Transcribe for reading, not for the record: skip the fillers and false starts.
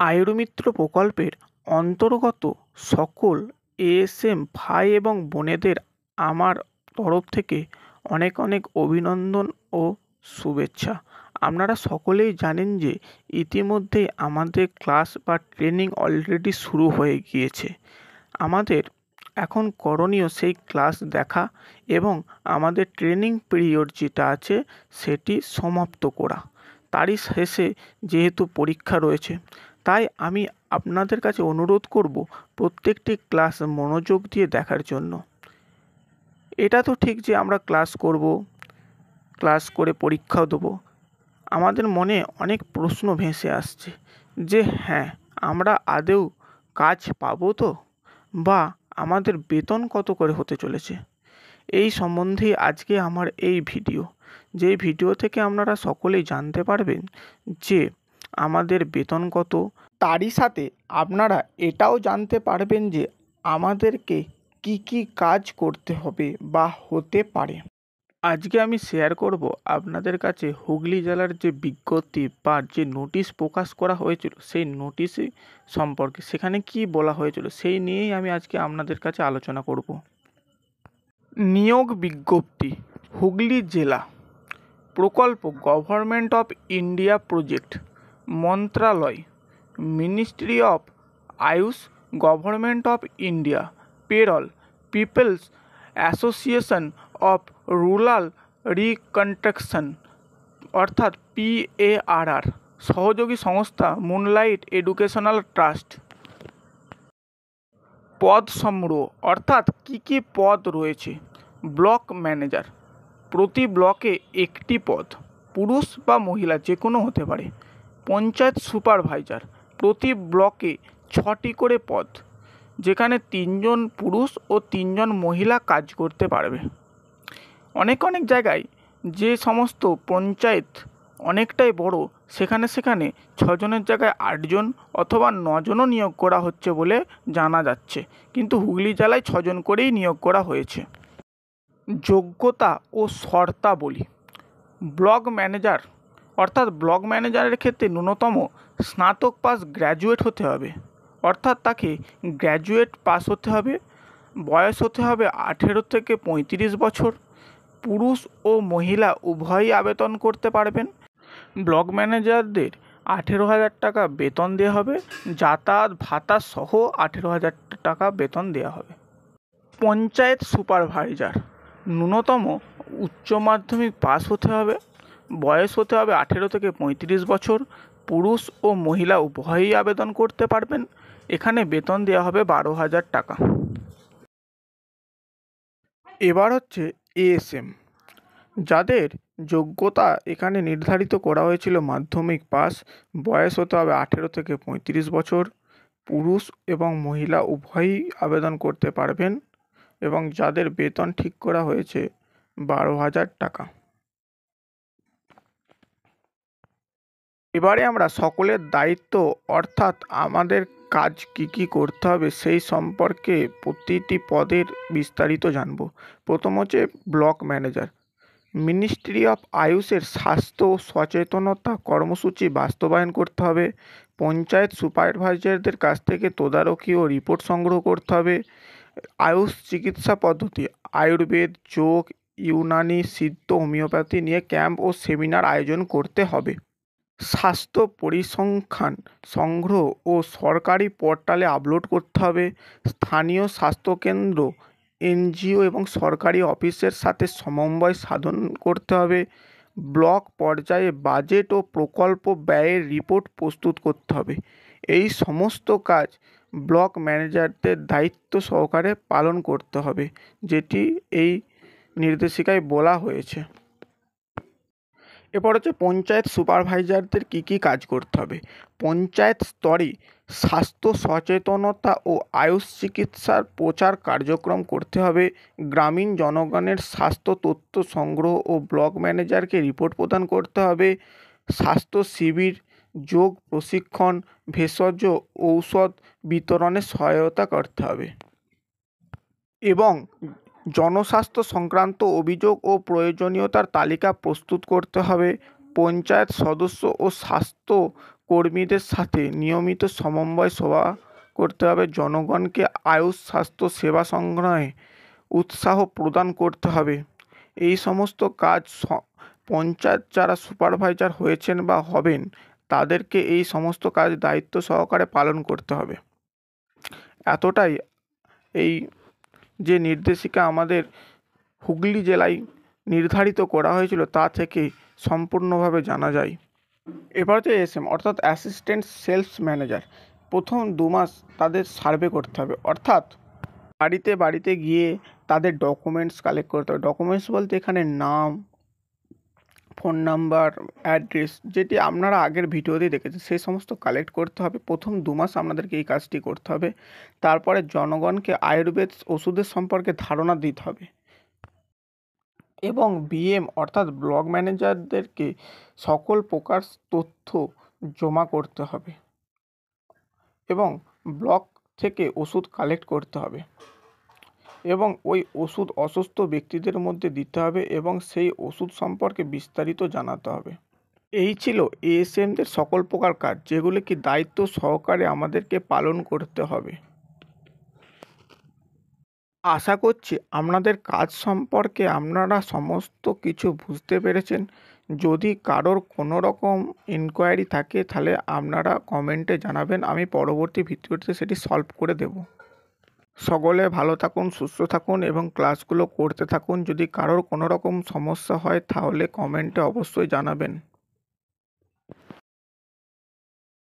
আয়ুর্মিত্র প্রকল্পের অন্তর্গত সকল এএসএম ভাই এবং বোনেদের আমার তরফ থেকে অনেক অনেক অভিনন্দন ও শুভেচ্ছা। আপনারা সকলেই জানেন যে ইতিমধ্যেই আমাদের ক্লাস বা ট্রেনিং অলরেডি শুরু হয়ে গিয়েছে। আমাদের এখন করণীয় সেই ক্লাস দেখা এবং আমাদের ট্রেনিং পিরিয়ড যেটা আছে সেটি সমাপ্ত করা। তারই শেষে যেহেতু পরীক্ষা রয়েছে, তাই আমি আপনাদের কাছে অনুরোধ করব প্রত্যেকটি ক্লাস মনোযোগ দিয়ে দেখার জন্য। এটা তো ঠিক যে আমরা ক্লাস করব, ক্লাস করে পরীক্ষাও দেবো। আমাদের মনে অনেক প্রশ্ন ভেসে আসছে যে হ্যাঁ, আমরা আদৌ কাজ পাবো তো, বা আমাদের বেতন কত করে হতে চলেছে। এই সম্বন্ধেই আজকে আমার এই ভিডিও, যেই ভিডিও থেকে আপনারা সকলেই জানতে পারবেন যে আমাদের বেতন কত, তারই সাথে আপনারা এটাও জানতে পারবেন যে আমাদেরকে কি কি কাজ করতে হবে বা হতে পারে। আজকে আমি শেয়ার করব আপনাদের কাছে হুগলি জেলার যে বিজ্ঞপ্তি বা যে নোটিশ প্রকাশ করা হয়েছিল সেই নোটিশে সম্পর্কে, সেখানে কি বলা হয়েছিল সেই নিয়েই আমি আজকে আপনাদের কাছে আলোচনা করব। নিয়োগ বিজ্ঞপ্তি, হুগলি জেলা প্রকল্প, গভর্নমেন্ট অফ ইন্ডিয়া প্রজেক্ট, মন্ত্রণালয়, ministry of Ayush, government of India, পেরল, people's association of rural reconstruction অর্থাৎ PARR, সহযোগী সংস্থা মুনলাইট এডুকেশনাল ট্রাস্ট। পদ সমূহ অর্থাৎ কি কি পদ রয়েছে। ব্লক ম্যানেজার, প্রতি ব্লকে একটি পদ, পুরুষ বা মহিলা যে কোনো হতে পারে। পঞ্চায়েত সুপারভাইজার, প্রতি ব্লকে 6টি করে পদ, যেখানে 3জন পুরুষ ও 3জন মহিলা কাজ করতে পারবে। অনেক অনেক জায়গায় যে সমস্ত পঞ্চায়েত অনেকটাই বড়, সেখানে 6জনের জায়গায় 8জন অথবা 9জনও নিয়োগ করা হচ্ছে বলে জানা যাচ্ছে, কিন্তু হুগলি জেলায় 6জন করেই নিয়োগ করা হয়েছে। যোগ্যতা ও শর্তাবলী, ব্লক ম্যানেজার অর্থাৎ ব্লক ম্যানেজারের ক্ষেত্রে ন্যূনতম স্নাতক পাস গ্র্যাজুয়েট হতে হবে, অর্থাৎ তাকে গ্র্যাজুয়েট পাস হতে হবে। বয়স হতে হবে 18 থেকে 35 বছর। পুরুষ ও মহিলা উভয়ই আবেদন করতে পারবেন। ব্লক ম্যানেজারদের 18,000 টাকা বেতন দেওয়া হবে, যাতায়াত ভাতা সহ 18,000 টাকা বেতন দেওয়া হবে। পঞ্চায়েত সুপারভাইজার, ন্যূনতম উচ্চ মাধ্যমিক পাস হতে হবে, বয়স হতে হবে 18 থেকে 35 বছর। পুরুষ ও মহিলা উভয়ই আবেদন করতে পারবেন। এখানে বেতন দেওয়া হবে 12,000 টাকা। এবার হচ্ছে এএসএম, যাদের যোগ্যতা এখানে নির্ধারিত করা হয়েছিল মাধ্যমিক পাস, বয়স হতে হবে 18 থেকে 35 বছর। পুরুষ এবং মহিলা উভয়ই আবেদন করতে পারবেন এবং যাদের বেতন ঠিক করা হয়েছে 12,000 টাকা। এবারে আমরা সকলের দায়িত্ব অর্থাৎ আমাদের কাজ কি কি করতে হবে সেই সম্পর্কে প্রতিটি পদের বিস্তারিত জানব। প্রথম হচ্ছে ব্লক ম্যানেজার। মিনিস্ট্রি অফ আয়ুষের স্বাস্থ্য ও সচেতনতা কর্মসূচি বাস্তবায়ন করতে হবে। পঞ্চায়েত সুপারভাইজারদের কাছ থেকে তদারকি ও রিপোর্ট সংগ্রহ করতে হবে। আয়ুষ চিকিৎসা পদ্ধতি, আয়ুর্বেদ, যোগ, ইউনানি, সিদ্ধ, হোমিওপ্যাথি নিয়ে ক্যাম্প ও সেমিনার আয়োজন করতে হবে। স্বাস্থ্য পরিসংখ্যান সংগ্রহ ও সরকারি পোর্টালে আপলোড করতে হবে। স্থানীয় স্বাস্থ্যকেন্দ্র, NGO এবং সরকারি অফিসের সাথে সমন্বয় সাধন করতে হবে। ব্লক পর্যায়ে বাজেট ও প্রকল্প ব্যয়ের রিপোর্ট প্রস্তুত করতে হবে। এই সমস্ত কাজ ব্লক ম্যানেজারদের দায়িত্ব সহকারে পালন করতে হবে, যেটি এই নির্দেশিকায় বলা হয়েছে। এরপর হচ্ছে পঞ্চায়েত সুপারভাইজারদের কি কি কাজ করতে হবে। পঞ্চায়েত স্তরে স্বাস্থ্য সচেতনতা ও আয়ুষ চিকিৎসার প্রচার কার্যক্রম করতে হবে। গ্রামীণ জনগণের স্বাস্থ্য তথ্য সংগ্রহ ও ব্লক ম্যানেজারকে রিপোর্ট প্রদান করতে হবে। স্বাস্থ্য শিবির, যোগ প্রশিক্ষণ, ভেষজ ঔষধ বিতরণে সহায়তা করতে হবে এবং জনস্বাস্থ্য সংক্রান্ত অভিযোগ ও প্রয়োজনীয়তার তালিকা প্রস্তুত করতে হবে। পঞ্চায়েত সদস্য ও স্বাস্থ্য কর্মীদের সাথে নিয়মিত সমন্বয় সভা করতে হবে। জনগণকে আয়ুষ স্বাস্থ্য সেবা সংগ্রহে উৎসাহ প্রদান করতে হবে। এই সমস্ত কাজ পঞ্চায়েত যারা সুপারভাইজার হয়েছেন বা হবেন তাদেরকে এই সমস্ত কাজ দায়িত্ব সহকারে পালন করতে হবে। এতটাই এই যে নির্দেশিকা আমাদের হুগলি জেলায় নির্ধারিত করা হয়েছিল তা থেকে সম্পূর্ণভাবে জানা যায়। এবার হচ্ছে এসএম অর্থাৎ অ্যাসিস্ট্যান্ট সেলস ম্যানেজার। প্রথম 2 মাস তাদের সার্ভে করতে হবে, অর্থাৎ বাড়িতে বাড়িতে গিয়ে তাদের ডকুমেন্টস কালেক্ট করতে হবে। ডকুমেন্টস বলতে এখানে নাম, ফোন নাম্বার, অ্যাড্রেস, যেটি আপনারা আগের ভিডিওতে দেখেছেন সেই সমস্ত কালেক্ট করতে হবে। প্রথম 2 মাস আপনাদেরকে এই কাজটি করতে হবে। তারপরে জনগণকে আয়ুর্বেদ ওষুধের সম্পর্কে ধারণা দিতে হবে এবং বিএম অর্থাৎ ব্লক ম্যানেজারদেরকে সকল প্রকার তথ্য জমা করতে হবে এবং ব্লক থেকে ওষুধ কালেক্ট করতে হবে এবং ওই ওষুধ অসুস্থ ব্যক্তিদের মধ্যে দিতে হবে এবং সেই ওষুধ সম্পর্কে বিস্তারিত জানাতে হবে। এই ছিল এএসএমদের সকল প্রকার কাজ, যেগুলি কি দায়িত্ব সহকারে আমাদেরকে পালন করতে হবে। আশা করছি আপনাদের কাজ সম্পর্কে আপনারা সমস্ত কিছু বুঝতে পেরেছেন। যদি কারোর কোনো রকম ইনকোয়ারি থাকে তাহলে আপনারা কমেন্টে জানাবেন, আমি পরবর্তী ভিডিওতে সেটি সলভ করে দেব। সকলে ভালো থাকুন, সুস্থ থাকুন এবং ক্লাসগুলো করতে থাকুন। যদি কারোর কোনো রকম সমস্যা হয় তাহলে কমেন্টে অবশ্যই জানাবেন।